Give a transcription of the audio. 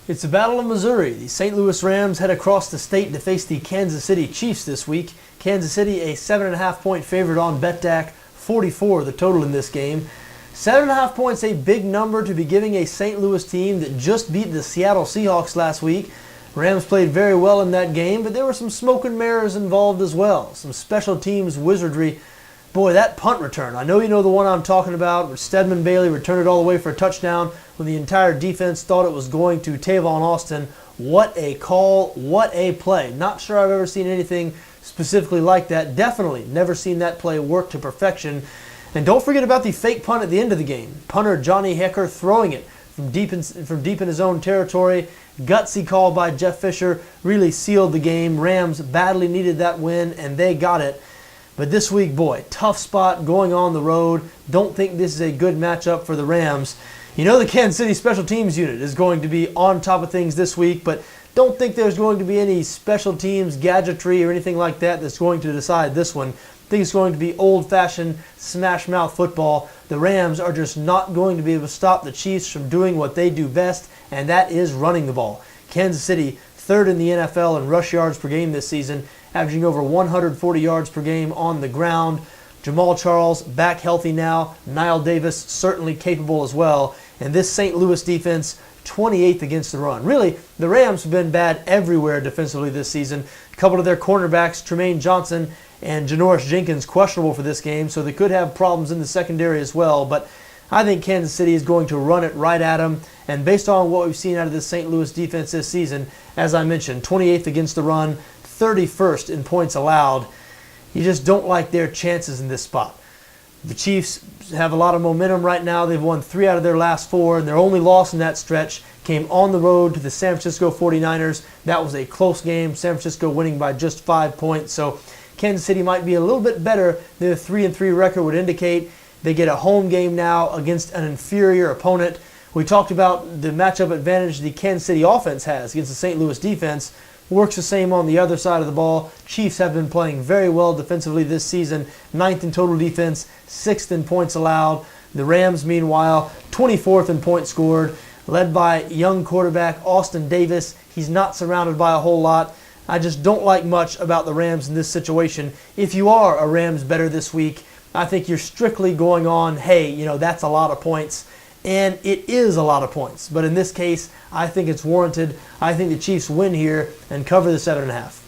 It's the Battle of Missouri. The St. Louis Rams head across the state to face the Kansas City Chiefs this week. Kansas City a 7.5-point favorite on BetDAQ, 44 the total in this game. 7.5 points, a big number to be giving a St. Louis team that just beat the Seattle Seahawks last week. Rams played very well in that game, but there were some smoke and mirrors involved as well. Some special teams wizardry. Boy, that punt return. I know you know the one I'm talking about, where Stedman Bailey returned it all the way for a touchdown when the entire defense thought it was going to Tavon Austin. What a call, what a play. Not sure I've ever seen anything specifically like that. Definitely never seen that play work to perfection. And don't forget about the fake punt at the end of the game. Punter Johnny Hekker throwing it from deep in his own territory. Gutsy call by Jeff Fisher really sealed the game. Rams badly needed that win, and they got it. But this week, boy, tough spot going on the road. Don't think this is a good matchup for the Rams. You know the Kansas City special teams unit is going to be on top of things this week, but don't think there's going to be any special teams gadgetry or anything like that that's going to decide this one. I think it's going to be old-fashioned smash-mouth football. The Rams are just not going to be able to stop the Chiefs from doing what they do best, and that is running the ball. Kansas City, third in the NFL in rush yards per game this season, averaging over 140 yards per game on the ground. Jamal Charles back healthy now. Knile Davis certainly capable as well. And this St. Louis defense, 28th against the run. Really, the Rams have been bad everywhere defensively this season. A couple of their cornerbacks, Tremaine Johnson and Janoris Jenkins, questionable for this game, so they could have problems in the secondary as well. But I think Kansas City is going to run it right at them. And based on what we've seen out of this St. Louis defense this season, as I mentioned, 28th against the run, 31st in points allowed. You just don't like their chances in this spot. The Chiefs have a lot of momentum right now. They've won 3 out of their last 4, and their only loss in that stretch came on the road to the San Francisco 49ers. That was a close game, San Francisco winning by just 5 points. So Kansas City might be a little bit better than the 3-3 record would indicate. They get a home game now against an inferior opponent. We talked about the matchup advantage the Kansas City offense has against the St. Louis defense. Works the same on the other side of the ball. Chiefs have been playing very well defensively this season. 9th in total defense, 6th in points allowed. The Rams, meanwhile, 24th in points scored, led by young quarterback Austin Davis. He's not surrounded by a whole lot. I just don't like much about the Rams in this situation. If you are a Rams bettor this week, I think you're strictly going on, hey, that's a lot of points. And it is a lot of points. But in this case, I think it's warranted. I think the Chiefs win here and cover the 7.5.